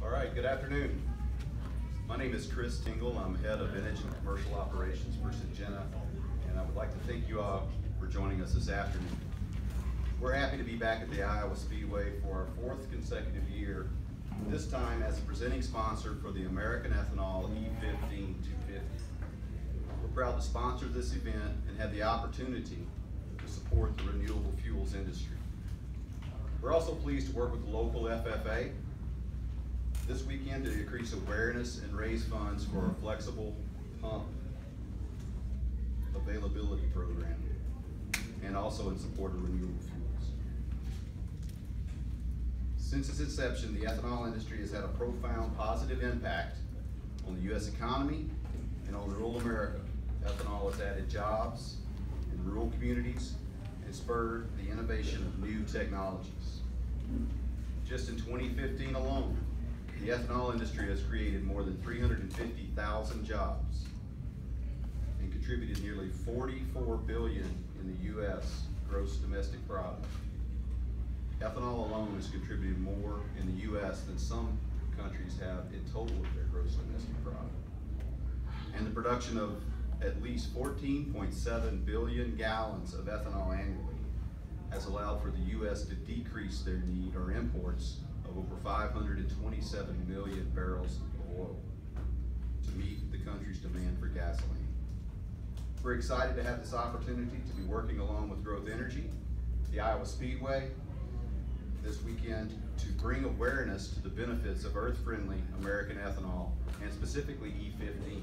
All right, good afternoon. My name is Chris Tingle. I'm head of Energy and Commercial Operations for Syngenta, and I would like to thank you all for joining us this afternoon. We're happy to be back at the Iowa Speedway for our fourth consecutive year, this time as a presenting sponsor for the American Ethanol E15 250. We're proud to sponsor this event and have the opportunity to support the renewable fuels industry. We're also pleased to work with the local FFA this weekend to increase awareness and raise funds for our flexible pump availability program, and also in support of renewable fuels. Since its inception, the ethanol industry has had a profound positive impact on the U.S. economy and on rural America. Ethanol has added jobs in rural communities and spurred the innovation of new technologies. Just in 2015 alone, the ethanol industry has created more than 350,000 jobs and contributed nearly $44 billion in the U.S. gross domestic product. Ethanol alone has contributed more in the U.S. than some countries have in total of their gross domestic product. And the production of at least 14.7 billion gallons of ethanol annually has allowed for the U.S. to decrease their need or imports of over 527 million barrels of oil to meet the country's demand for gasoline. We're excited to have this opportunity to be working along with Growth Energy, the Iowa Speedway, this weekend to bring awareness to the benefits of earth-friendly American ethanol, and specifically E15.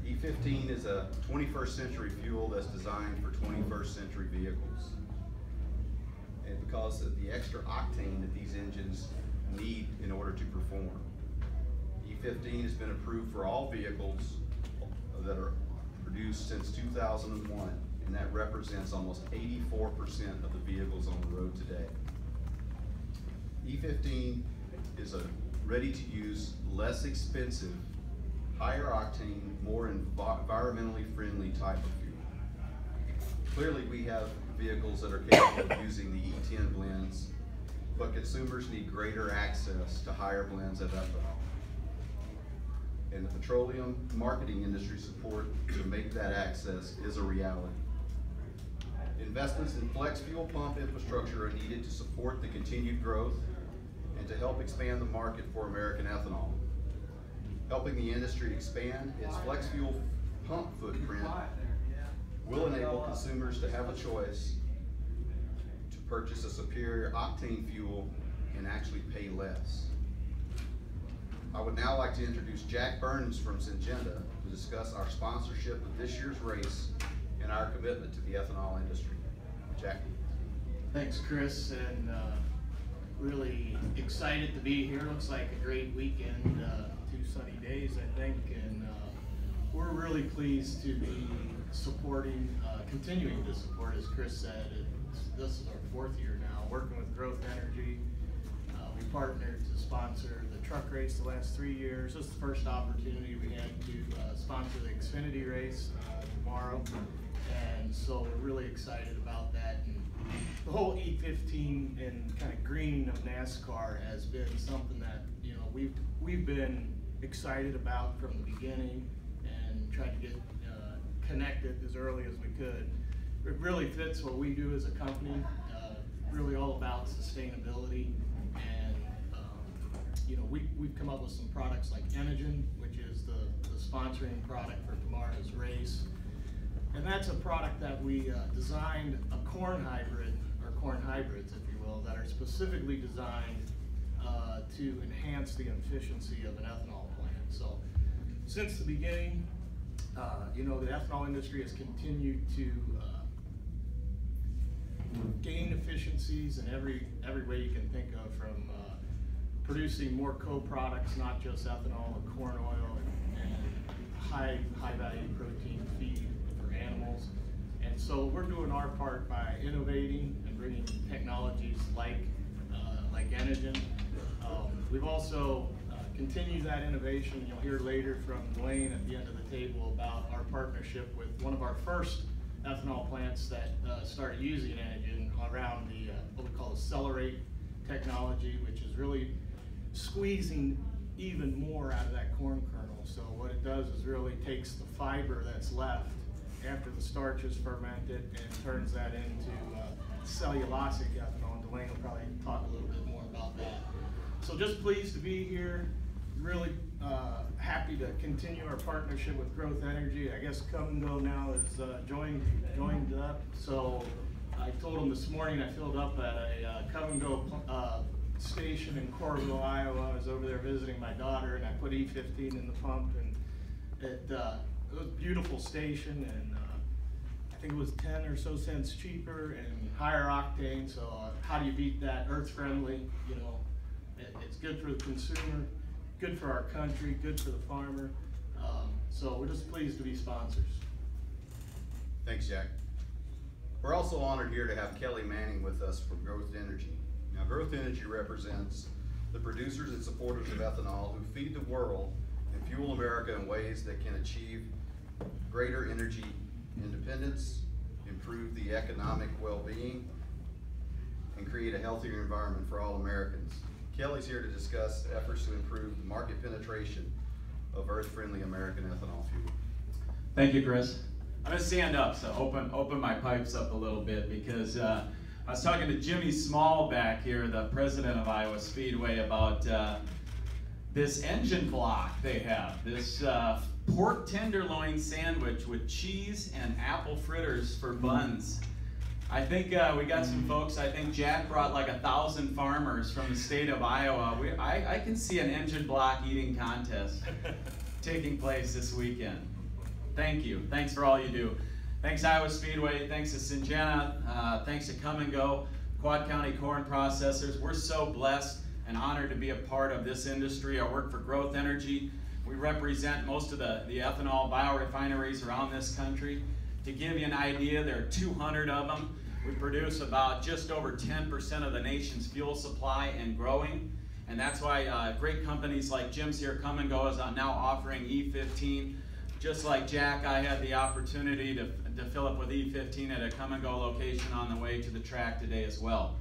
E15 is a 21st century fuel that's designed for 21st century vehicles. And because of the extra octane that these engines need in order to perform. E15 has been approved for all vehicles that are produced since 2001, and that represents almost 84% of the vehicles on the road today. E15 is a ready-to-use, less expensive, higher octane, more environmentally friendly type of fuel. Clearly, we have vehicles that are capable of using the E10 blends, but consumers need greater access to higher blends of ethanol. And the petroleum marketing industry support to make that access is a reality. Investments in flex fuel pump infrastructure are needed to support the continued growth and to help expand the market for American ethanol. Helping the industry expand its flex fuel pump footprint will enable consumers to have a choice to purchase a superior octane fuel and actually pay less. I would now like to introduce Jack Burns from Syngenta to discuss our sponsorship of this year's race and our commitment to the ethanol industry. Jack. Thanks, Chris, and really excited to be here. Looks like a great weekend, 2 sunny days, I think, and we're really pleased to be supporting, continuing to support, as Chris said. This is our 4th year now, working with Growth Energy. We partnered to sponsor the truck race the last 3 years. This is the first opportunity we had to sponsor the Xfinity race tomorrow, and so we're really excited about that. And the whole E15 and kind of greening of NASCAR has been something that we've been excited about from the beginning and tried to get connected as early as we could. It really fits what we do as a company, really all about sustainability. And we've come up with some products like Enogen, which is the sponsoring product for tomorrow's race. And that's a product that we designed a corn hybrid, or corn hybrids, if you will, that are specifically designed to enhance the efficiency of an ethanol plant. So since the beginning, the ethanol industry has continued to gain efficiencies in every way you can think of, from producing more co-products, not just ethanol and corn oil, and high value protein feed for animals. And so we're doing our part by innovating and bringing technologies like Enogen. We've also continued that innovation. You'll hear later from Dwayne at the end of the table about our partnership with one of our first ethanol plants that started using Enogen around the what we call the Accelerate technology, which is is really squeezing even more out of that corn kernel. So what it does is really takes the fiber that's left after the starch is fermented and turns that into cellulosic ethanol. And Delane will probably talk a little bit more about that. So just pleased to be here. Really happy to continue our partnership with Growth Energy. I guess Come and Go now is joined up. So I told them this morning I filled up at a Come and Go station in Coralville, Iowa. I was over there visiting my daughter, and I put E15 in the pump, and it was a beautiful station, and I think it was 10 or so cents cheaper and higher octane. So how do you beat that? Earth friendly, you know, it's good for the consumer, good for our country, good for the farmer. So we're just pleased to be sponsors. Thanks, Jack. We're also honored here to have Kelly Manning with us from Growth Energy. Now, Growth Energy represents the producers and supporters of ethanol who feed the world and fuel America in ways that can achieve greater energy independence, improve the economic well-being, and create a healthier environment for all Americans. Kelly's here to discuss efforts to improve the market penetration of earth-friendly American ethanol fuel. Thank you, Chris. I'm gonna stand up, so open my pipes up a little bit, because I was talking to Jimmy Small back here, the president of Iowa Speedway, about this engine block they have, this pork tenderloin sandwich with cheese and apple fritters for buns. I think we got some folks. I think Jack brought like 1,000 farmers from the state of Iowa. I can see an engine block eating contest taking place this weekend. Thank you. Thanks for all you do. Thanks Iowa Speedway. Thanks to Syngenta. Thanks to Come and Go, Quad County Corn Processors. We're so blessed and honored to be a part of this industry. I work for Growth Energy. We represent most of the ethanol biorefineries around this country. To give you an idea, there are 200 of them. We produce about just over 10% of the nation's fuel supply and growing. And that's why great companies like Jim's here, Come and Go, is now offering E15. Just like Jack, I had the opportunity to fill up with E15 at a Come and Go location on the way to the track today as well.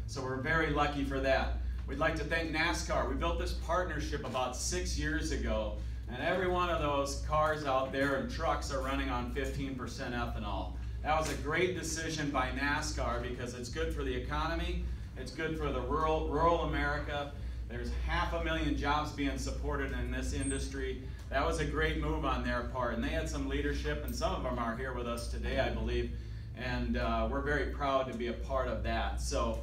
So we're very lucky for that. We'd like to thank NASCAR. We built this partnership about 6 years ago, and every one of those cars out there and trucks are running on 15% ethanol. That was a great decision by NASCAR because it's good for the economy, it's good for the rural America. There's 500,000 jobs being supported in this industry. That was a great move on their part, and they had some leadership, and some of them are here with us today, I believe, and we're very proud to be a part of that. So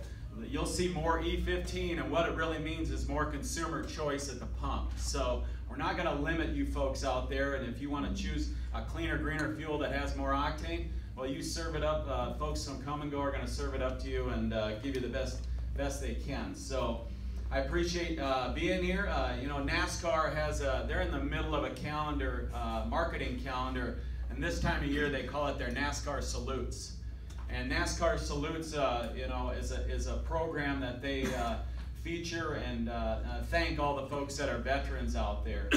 you'll see more E15, and what it really means is more consumer choice at the pump. So we're not going to limit you folks out there, and if you want to choose a cleaner, greener fuel that has more octane, well, you serve it up. Folks from Come and Go are going to serve it up to you and give you the best they can. So I appreciate being here. You know, NASCAR has they're in the middle of a calendar, marketing calendar, and this time of year they call it their NASCAR Salutes. And NASCAR Salutes, you know, is a program that they feature and thank all the folks that are veterans out there.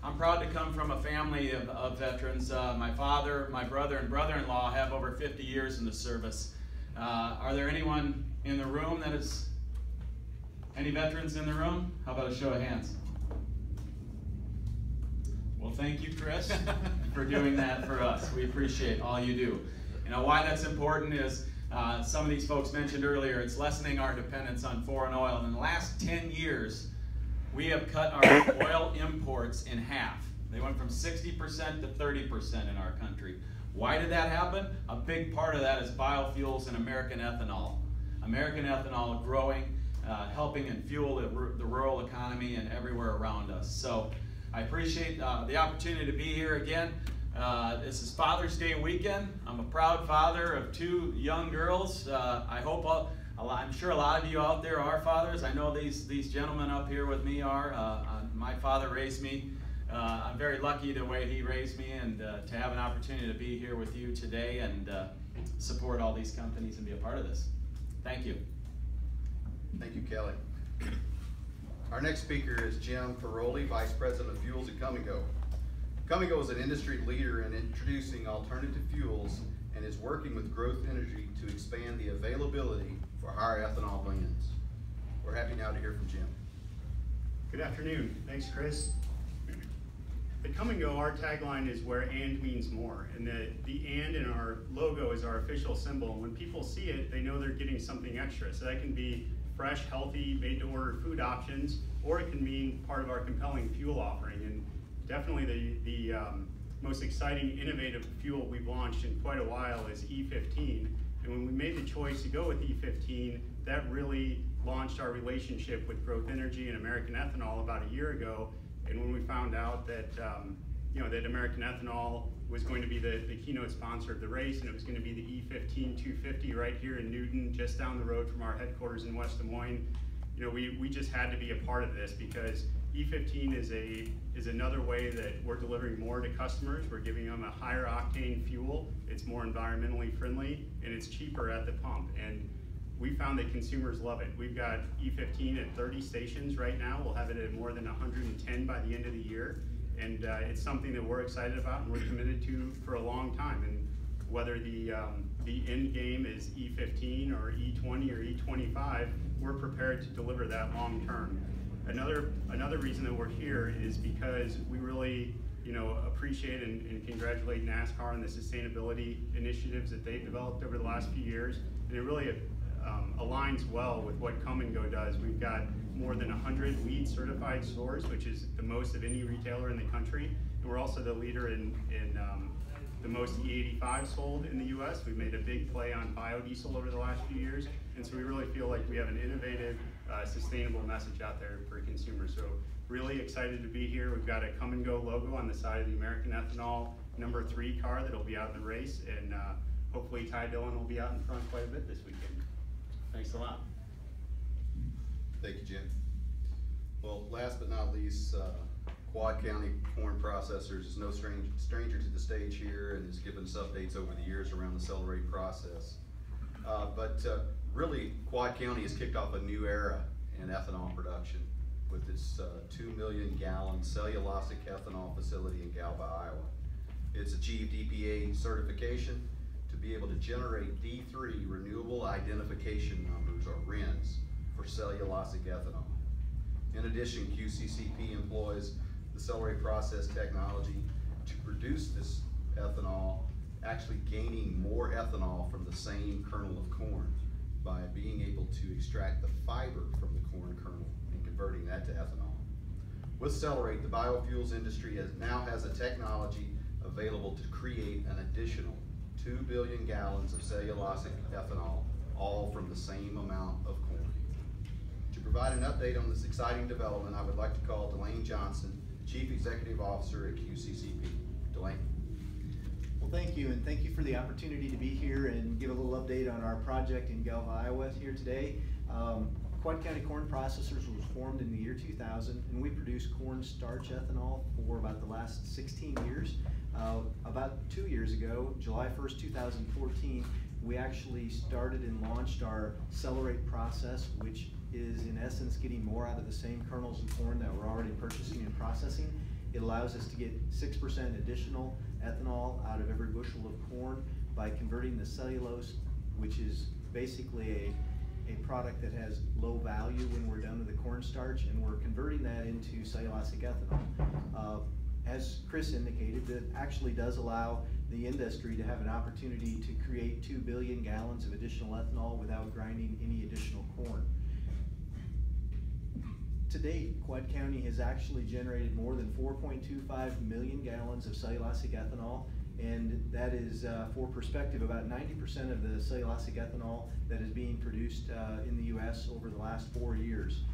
I'm proud to come from a family of veterans. My father, my brother, and brother-in-law have over 50 years in the service. Are there anyone in the room that is, any veterans in the room? How about a show of hands? Well, thank you, Chris, for doing that for us. We appreciate all you do. You know, why that's important is some of these folks mentioned earlier, it's lessening our dependence on foreign oil. In the last 10 years, we have cut our oil imports in half. They went from 60% to 30% in our country. Why did that happen? A big part of that is biofuels and American ethanol. American ethanol growing, helping and fuel the rural economy and everywhere around us. So I appreciate the opportunity to be here again. This is Father's Day weekend. I'm a proud father of 2 young girls. I hope I'm sure a lot of you out there are fathers. I know these gentlemen up here with me are. My father raised me. I'm very lucky the way he raised me, and to have an opportunity to be here with you today and support all these companies and be a part of this. Thank you. Thank you, Kelly. Our next speaker is Jim Ferroli, Vice President of Fuels at Come and Go. Come and Go is an industry leader in introducing alternative fuels and is working with Growth Energy to expand the availability for higher ethanol blends. We're happy now to hear from Jim. Good afternoon. Thanks, Chris. At Come and Go, our tagline is where and means more, and the and in our logo is our official symbol. And when people see it, they know they're getting something extra. So that can be fresh, healthy, made-to-order food options, or it can mean part of our compelling fuel offering. And definitely the most exciting, innovative fuel we've launched in quite a while is E15. And when we made the choice to go with E15, that really launched our relationship with Growth Energy and American Ethanol about a year ago. And when we found out that that American Ethanol was going to be the keynote sponsor of the race, and it was going to be the E15 250 right here in Newton, just down the road from our headquarters in West Des Moines, we just had to be a part of this, because E15 is another way that we're delivering more to customers. We're giving them a higher octane fuel. It's more environmentally friendly, and it's cheaper at the pump. And we found that consumers love it. We've got E15 at 30 stations right now. We'll have it at more than 110 by the end of the year. And it's something that we're excited about and we're committed to for a long time. And whether the end game is E15 or E20 or E25, we're prepared to deliver that long term. Another reason that we're here is because we really appreciate and congratulate NASCAR on the sustainability initiatives that they've developed over the last few years. And it really aligns well with what Come and Go does. We've got more than 100 LEED certified stores, which is the most of any retailer in the country. And we're also the leader in the most E85 sold in the US. We've made a big play on biodiesel over the last few years. And so we really feel like we have an innovative, sustainable message out there for consumers. So really excited to be here. We've got a Come and Go logo on the side of the American Ethanol #3 car that'll be out in the race. And hopefully Ty Dillon will be out in front quite a bit this weekend. Thanks a lot. Thank you, Jim. Well, last but not least, Quad County Corn Processors is no stranger to the stage here and has given us updates over the years around the Celebrate process. But really, Quad County has kicked off a new era in ethanol production with its 2 million gallon cellulosic ethanol facility in Galva, Iowa. It's achieved EPA certification to be able to generate D3 renewable identification numbers, or RINs, for cellulosic ethanol. In addition, QCCP employs the Celebrate process technology to produce this ethanol, actually gaining more ethanol from the same kernel of corn by being able to extract the fiber from the corn kernel and converting that to ethanol. With Celebrate, the biofuels industry now has a technology available to create an additional 2 billion gallons of cellulosic ethanol, all from the same amount of corn. To provide an update on this exciting development, I would like to call Delane Johnson, Chief Executive Officer at QCCP. Delane. Well, thank you, and thank you for the opportunity to be here and give a little update on our project in Galva, Iowa here today. Quad County Corn Processors was formed in the year 2000, and we produce corn starch ethanol for about the last 16 years. About 2 years ago, July 1st, 2014, we actually started and launched our Celebrate process, which is in essence getting more out of the same kernels of corn that we're already purchasing and processing. It allows us to get 6% additional ethanol out of every bushel of corn by converting the cellulose, which is basically a product that has low value when we're done with the cornstarch, and we're converting that into cellulosic ethanol. As Chris indicated, that actually does allow the industry to have an opportunity to create 2 billion gallons of additional ethanol without grinding any additional corn. To date, Quad County has actually generated more than 4.25 million gallons of cellulosic ethanol, and that is, for perspective, about 90% of the cellulosic ethanol that is being produced in the US over the last 4 years.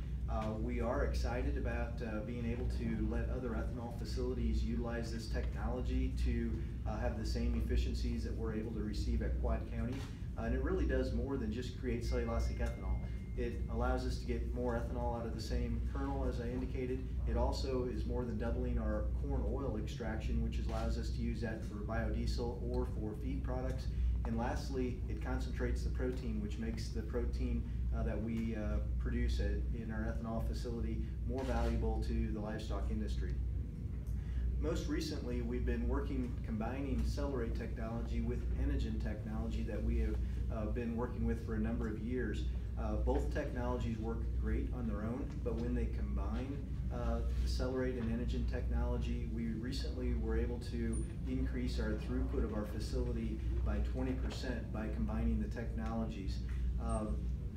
We are excited about being able to let other ethanol facilities utilize this technology to have the same efficiencies that we're able to receive at Quad County. And it really does more than just create cellulosic ethanol. It allows us to get more ethanol out of the same kernel, as I indicated. It also is more than doubling our corn oil extraction, which allows us to use that for biodiesel or for feed products. And lastly, it concentrates the protein, which makes the protein that we produce in our ethanol facility more valuable to the livestock industry. Most recently, we've been combining Celebrate technology with Enogen technology that we have been working with for a number of years. Both technologies work great on their own, but when they combine Accelerate and Enogen technology, we recently were able to increase our throughput of our facility by 20% by combining the technologies.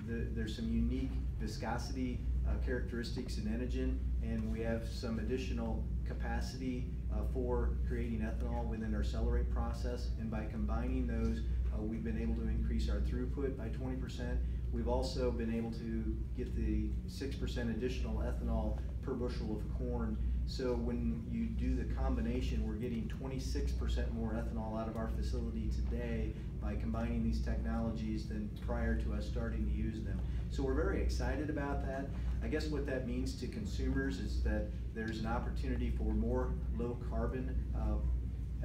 There's some unique viscosity characteristics in Enogen, and we have some additional capacity for creating ethanol within our Accelerate process, and by combining those, we've been able to increase our throughput by 20%. We've also been able to get the 6% additional ethanol per bushel of corn. So when you do the combination, we're getting 26% more ethanol out of our facility today by combining these technologies than prior to us starting to use them. So we're very excited about that. I guess what that means to consumers is that there's an opportunity for more low carbon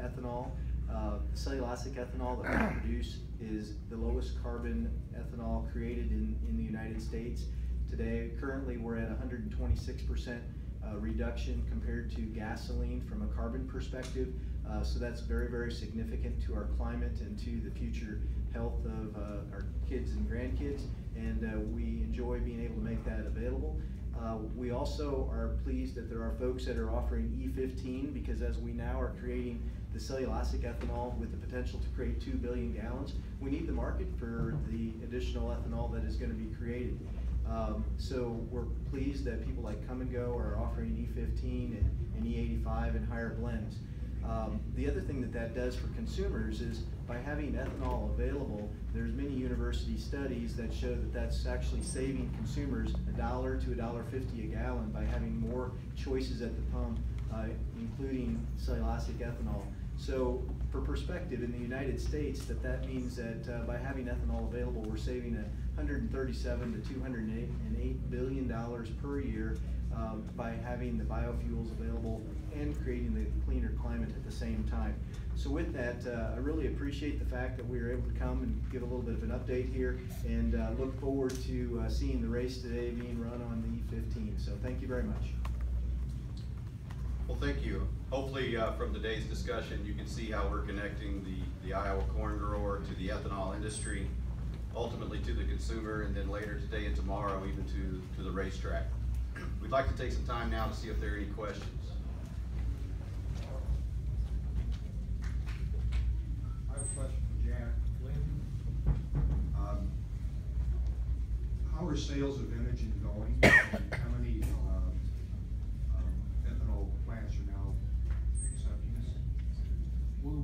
ethanol. Cellulosic ethanol that we produce is the lowest carbon ethanol created in the United States. Today, currently we're at 126% reduction compared to gasoline from a carbon perspective. So that's very, very significant to our climate and to the future health of our kids and grandkids. And we enjoy being able to make that available. We also are pleased that there are folks that are offering E15, because as we now are creating the cellulosic ethanol with the potential to create 2 billion gallons, we need the market for the additional ethanol that is going to be created. So we're pleased that people like Come and Go are offering E15 and E85 and higher blends. The other thing that does for consumers is by having ethanol available, there's many university studies that show that that's actually saving consumers $1 to $1.50 a gallon by having more choices at the pump, including cellulosic ethanol. So for perspective, in the United States, that means that by having ethanol available, we're saving $137 to $208 billion per year by having the biofuels available and creating the cleaner climate at the same time. So with that, I really appreciate the fact that we were able to come and give a little bit of an update here, and look forward to seeing the race today being run on the E15. So thank you very much. Well, thank you. Hopefully from today's discussion, you can see how we're connecting the Iowa corn grower to the ethanol industry, ultimately to the consumer, and then later today and tomorrow even to the racetrack. We'd like to take some time now to see if there are any questions. I have a question for Jack. How are sales of Enogen going? How many ethanol plants are now accepting this?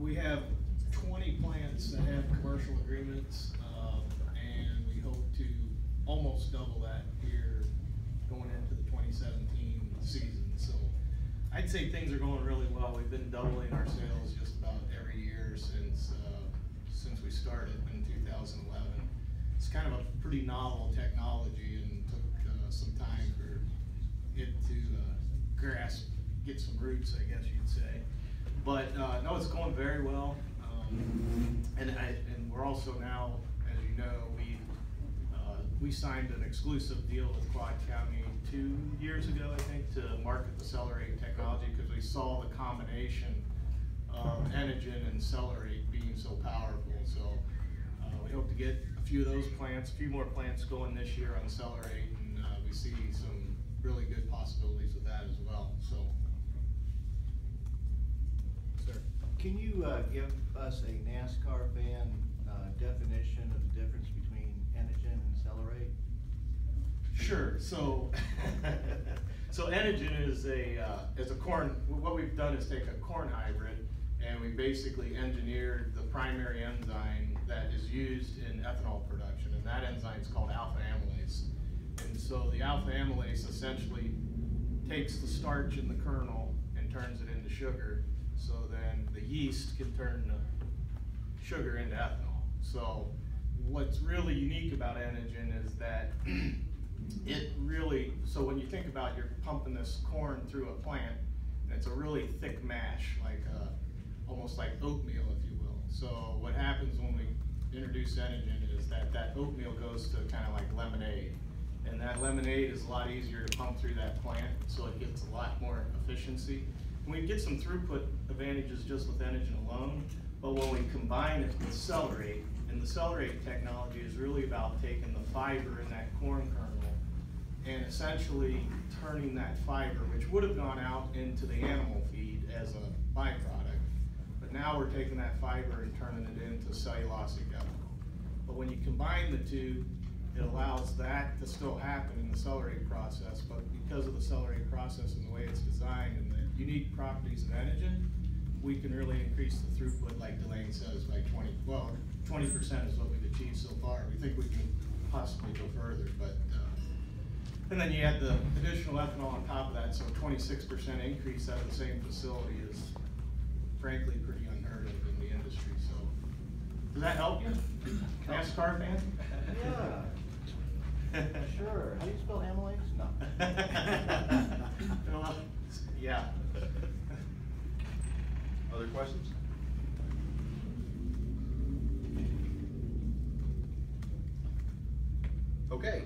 We have 20 plants that have commercial agreements, and we hope to almost double that here going into the 2017 season. So I'd say things are going really well. We've been doubling our sales just about every year since we started in 2011. It's kind of a pretty novel technology, and took some time for it to grasp, get some roots, I guess you'd say. But no, it's going very well. And we're also now, as you know, we signed an exclusive deal with Quad County 2 years ago, I think, to market the Accelerate technology, because we saw the combination of Enogen and Accelerate being so powerful. So we hope to get a few of those plants, a few more plants going this year on Accelerate, and we see some really good possibilities with that as well. So, sir. Can you give us a NASCAR fan definition of the difference between Enogen and Accelerate? Sure. So, so Enogen is a corn. What we've done is take a corn hybrid, and we basically engineered the primary enzyme that is used in ethanol production, and that enzyme is called alpha amylase. And so the alpha amylase essentially takes the starch in the kernel and turns it into sugar. So then the yeast can turn the sugar into ethanol. So what's really unique about Enogen is that it really, so when you think about you're pumping this corn through a plant, and it's a really thick mash, like almost like oatmeal, if you will. So what happens when we introduce Enogen is that oatmeal goes to kind of like lemonade. And that lemonade is a lot easier to pump through that plant, so it gets a lot more efficiency. And we get some throughput advantages just with Enogen alone, but when we combine it with Accelerate, And the Accelerate technology is really about taking the fiber in that corn kernel and essentially turning that fiber, which would have gone out into the animal feed as a byproduct, but now we're taking that fiber and turning it into cellulosic ethanol. But when you combine the two, it allows that to still happen in the Accelerate process, but because of the Accelerate process and the way it's designed and the unique properties of Enogen, we can really increase the throughput, like Delane says, by 20% is what we've achieved so far. We think we can possibly go further, but, and then you add the additional ethanol on top of that, so a 26% increase out of the same facility is frankly pretty unheard of in the industry, so. Does that help you? NASCAR fan? Yeah. Sure. How do you spell amylase? No. Well, yeah. Other questions? Okay.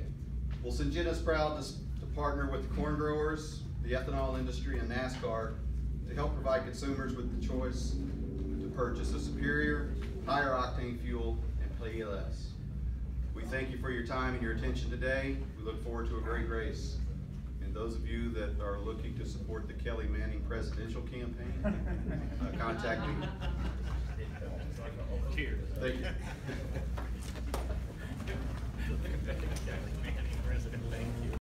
Well, Syngenta's proud to partner with the corn growers, the ethanol industry, and NASCAR to help provide consumers with the choice to purchase a superior, higher octane fuel and pay less. We thank you for your time and your attention today. We look forward to a great race. And those of you that are looking to support the Kelly Manning presidential campaign, contact me. Cheers. Thank you.